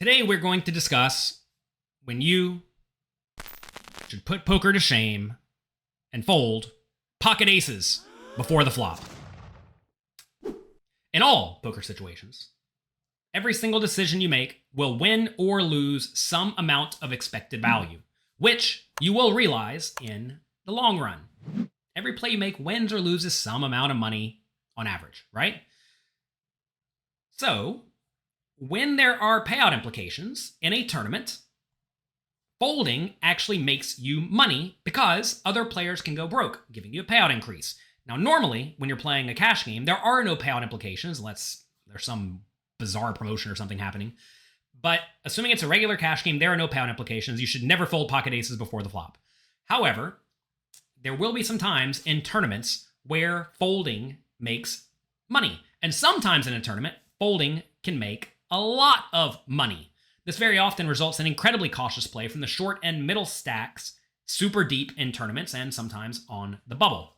Today we're going to discuss when you should put poker to shame and fold pocket aces before the flop. In all poker situations, every single decision you make will win or lose some amount of expected value, which you will realize in the long run. Every play you make wins or loses some amount of money on average, right? So, when there are payout implications in a tournament, folding actually makes you money because other players can go broke, giving you a payout increase. Now, normally, when you're playing a cash game, there are no payout implications unless there's some bizarre promotion or something happening. But assuming it's a regular cash game, there are no payout implications. You should never fold pocket aces before the flop. However, there will be some times in tournaments where folding makes money. And sometimes in a tournament, folding can make a lot of money. This very often results in incredibly cautious play from the short and middle stacks, super deep in tournaments and sometimes on the bubble.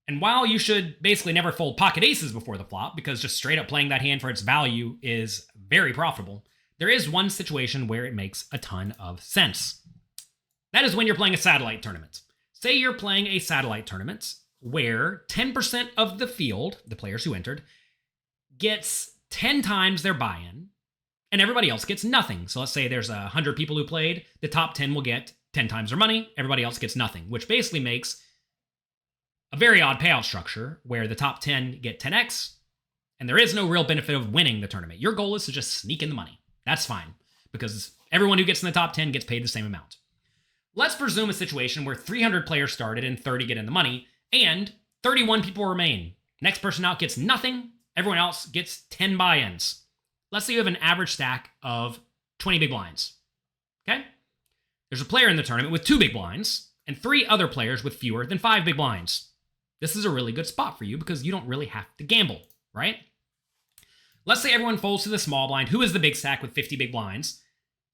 And while you should basically never fold pocket aces before the flop, because just straight up playing that hand for its value is very profitable, there is one situation where it makes a ton of sense. That is when you're playing a satellite tournament. Say you're playing a satellite tournament where 10% of the field, the players who entered, gets 10 times their buy-in, and everybody else gets nothing. So let's say there's 100 people who played, the top 10 will get 10 times their money, everybody else gets nothing, which basically makes a very odd payout structure where the top 10 get 10x, and there is no real benefit of winning the tournament. Your goal is to just sneak in the money. That's fine, because everyone who gets in the top 10 gets paid the same amount. Let's presume a situation where 300 players started and 30 get in the money, and 31 people remain. Next person out gets nothing, everyone else gets 10 buy-ins. Let's say you have an average stack of 20 big blinds, okay? There's a player in the tournament with 2 big blinds and 3 other players with fewer than 5 big blinds. This is a really good spot for you because you don't really have to gamble, right? Let's say everyone folds to the small blind, who is the big stack with 50 big blinds,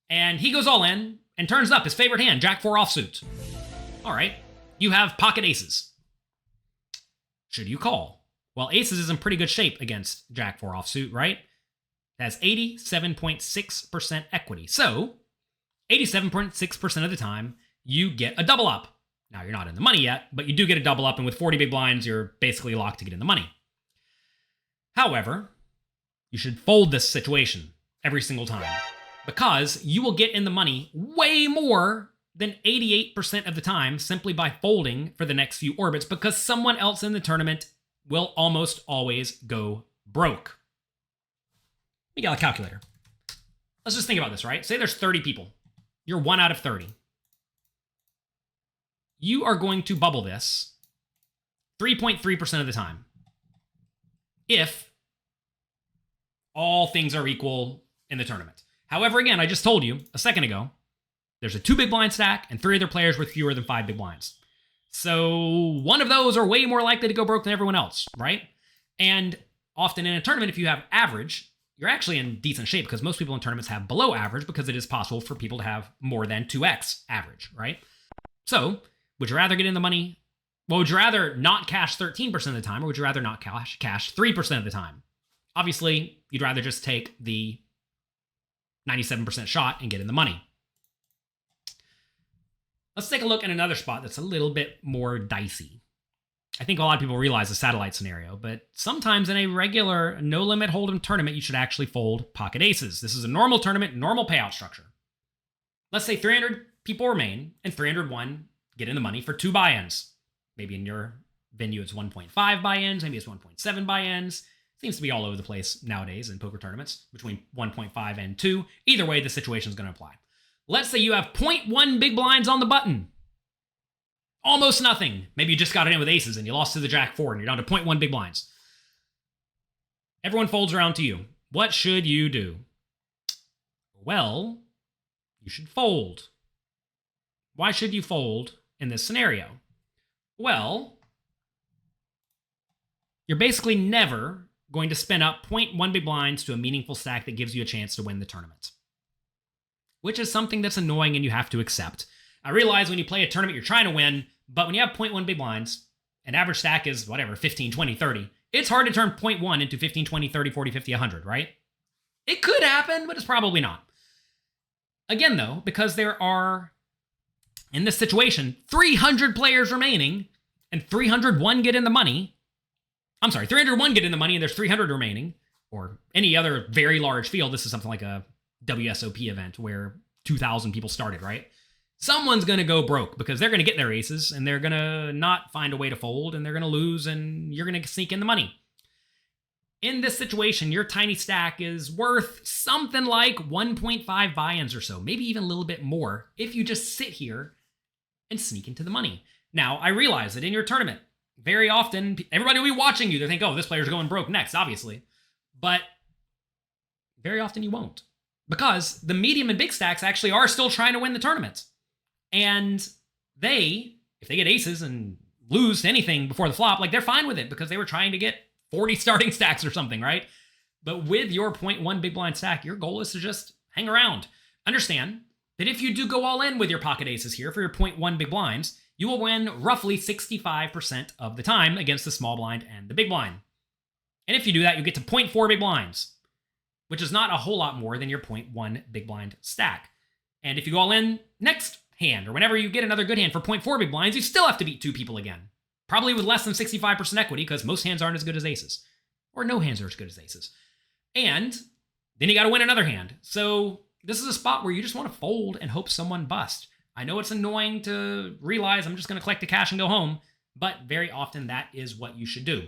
and he goes all in and turns up his favorite hand, Jack 4 offsuit. All right, you have pocket aces. Should you call? Well, aces is in pretty good shape against Jack 4 offsuit, right? It has 87.6% equity. So, 87.6% of the time, you get a double up. Now, you're not in the money yet, but you do get a double up, and with 40 big blinds, you're basically locked to get in the money. However, you should fold this situation every single time because you will get in the money way more than 88% of the time simply by folding for the next few orbits because someone else in the tournament will almost always go broke. You got a calculator. Let's just think about this, right? Say there's 30 people. You're 1 out of 30. You are going to bubble this 3.3% of the time. If all things are equal in the tournament. However, again, I just told you a second ago, there's a 2 big blind stack and 3 other players with fewer than 5 big blinds. So one of those are way more likely to go broke than everyone else, right? And often in a tournament, if you have average, you're actually in decent shape because most people in tournaments have below average because it is possible for people to have more than 2x average, right? So would you rather get in the money? Well, would you rather not cash 13% of the time or would you rather not cash 3% of the time? Obviously, you'd rather just take the 97% shot and get in the money. Let's take a look at another spot that's a little bit more dicey. I think a lot of people realize the satellite scenario, but sometimes in a regular no-limit hold'em tournament, you should actually fold pocket aces. This is a normal tournament, normal payout structure. Let's say 300 people remain, and 301 get in the money for 2 buy-ins. Maybe in your venue it's 1.5 buy-ins, maybe it's 1.7 buy-ins. Seems to be all over the place nowadays in poker tournaments, between 1.5 and 2. Either way, the situation is going to apply. Let's say you have 0.1 big blinds on the button. Almost nothing. Maybe you just got it in with aces and you lost to the Jack 4 and you're down to 0.1 big blinds. Everyone folds around to you. What should you do? Well, you should fold. Why should you fold in this scenario? Well, you're basically never going to spin up 0.1 big blinds to a meaningful stack that gives you a chance to win the tournament, which is something that's annoying and you have to accept. I realize when you play a tournament, you're trying to win, but when you have 0.1 big blinds, an average stack is whatever, 15, 20, 30. It's hard to turn 0.1 into 15, 20, 30, 40, 50, 100, right? It could happen, but it's probably not. Again, though, because there are, in this situation, 300 players remaining, and 301 get in the money. I'm sorry, 301 get in the money, and there's 300 remaining, or any other very large field. This is something like a WSOP event where 2,000 people started, right? Someone's going to go broke because they're going to get their aces, and they're going to not find a way to fold, and they're going to lose, and you're going to sneak in the money. In this situation, your tiny stack is worth something like 1.5 buy-ins or so, maybe even a little bit more, if you just sit here and sneak into the money. Now, I realize that in your tournament, very often, everybody will be watching you. They think, oh, this player's going broke next, obviously. But very often you won't. Because the medium and big stacks actually are still trying to win the tournament. And they, if they get aces and lose to anything before the flop, like they're fine with it because they were trying to get 40 starting stacks or something, right? But with your 0.1 big blind stack, your goal is to just hang around. Understand that if you do go all in with your pocket aces here for your 0.1 big blinds, you will win roughly 65% of the time against the small blind and the big blind. And if you do that, you get to 0.4 big blinds, which is not a whole lot more than your 0.1 big blind stack. And if you go all in next hand, or whenever you get another good hand for 0.4 big blinds, you still have to beat two people again. Probably with less than 65% equity, because most hands aren't as good as aces. Or no hands are as good as aces. And then you got to win another hand. So this is a spot where you just want to fold and hope someone busts. I know it's annoying to realize I'm just going to collect the cash and go home, but very often that is what you should do.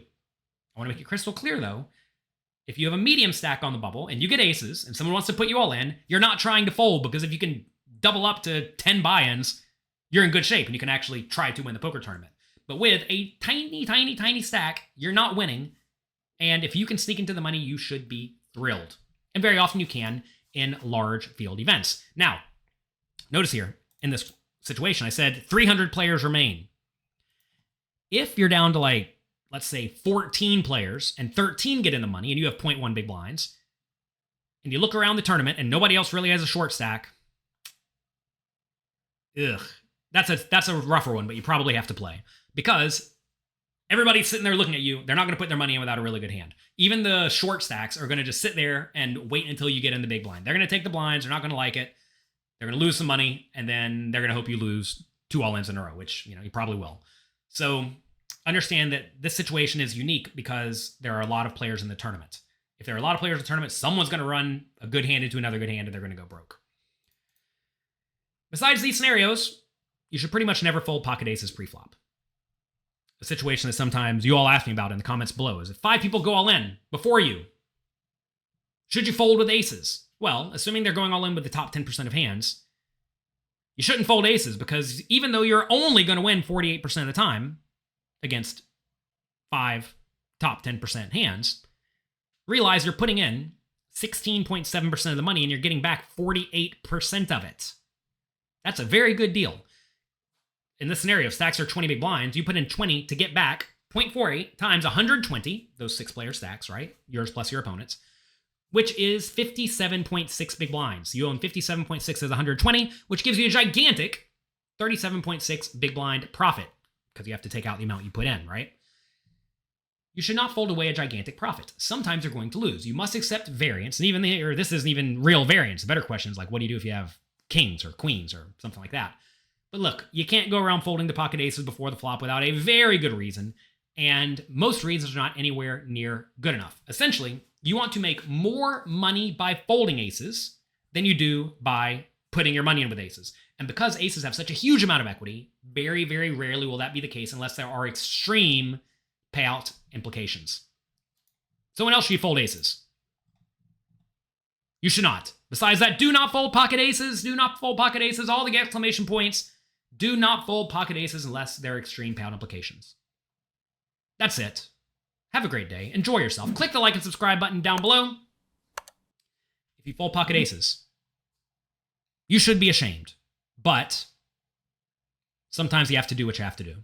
I want to make it crystal clear, though. If you have a medium stack on the bubble and you get aces and someone wants to put you all in, you're not trying to fold, because if you can double up to 10 buy-ins, you're in good shape and you can actually try to win the poker tournament. But with a tiny, tiny, tiny stack, you're not winning. And if you can sneak into the money, you should be thrilled. And very often you can in large field events. Now, notice here, in this situation, I said 300 players remain. If you're down to like, let's say 14 players and 13 get in the money and you have 0.1 big blinds, and you look around the tournament and nobody else really has a short stack, that's a rougher one, but you probably have to play. Because everybody's sitting there looking at you. They're not going to put their money in without a really good hand. Even the short stacks are going to just sit there and wait until you get in the big blind. They're going to take the blinds. They're not going to like it. They're going to lose some money, and then they're going to hope you lose 2 all-ins in a row, which, you probably will. So understand that this situation is unique because there are a lot of players in the tournament. If there are a lot of players in the tournament, someone's going to run a good hand into another good hand, and they're going to go broke. Besides these scenarios, you should pretty much never fold pocket aces pre-flop. A situation that sometimes you all ask me about in the comments below is if 5 people go all in before you, should you fold with aces? Well, assuming they're going all in with the top 10% of hands, you shouldn't fold aces, because even though you're only going to win 48% of the time against 5 top 10% hands, realize you're putting in 16.7% of the money and you're getting back 48% of it. That's a very good deal. In this scenario, if stacks are 20 big blinds, you put in 20 to get back 0.48 times 120, those 6-player stacks, right? Yours plus your opponent's, which is 57.6 big blinds. You own 57.6 as 120, which gives you a gigantic 37.6 big blind profit, because you have to take out the amount you put in, right? You should not fold away a gigantic profit. Sometimes you're going to lose. You must accept variance, and even here, this isn't even real variance. The better question is like, what do you do if you have kings or queens or something like that? But look, you can't go around folding the pocket aces before the flop without a very good reason, and most reasons are not anywhere near good enough. Essentially, you want to make more money by folding aces than you do by putting your money in with aces. And because aces have such a huge amount of equity, very, very rarely will that be the case unless there are extreme payout implications. So when else should you fold aces? You should not. Besides that, do not fold pocket aces. Do not fold pocket aces. All the exclamation points. Do not fold pocket aces unless there are extreme payout implications. That's it. Have a great day. Enjoy yourself. Click the like and subscribe button down below. If you fold pocket aces, you should be ashamed. But sometimes you have to do what you have to do.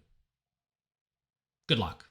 Good luck.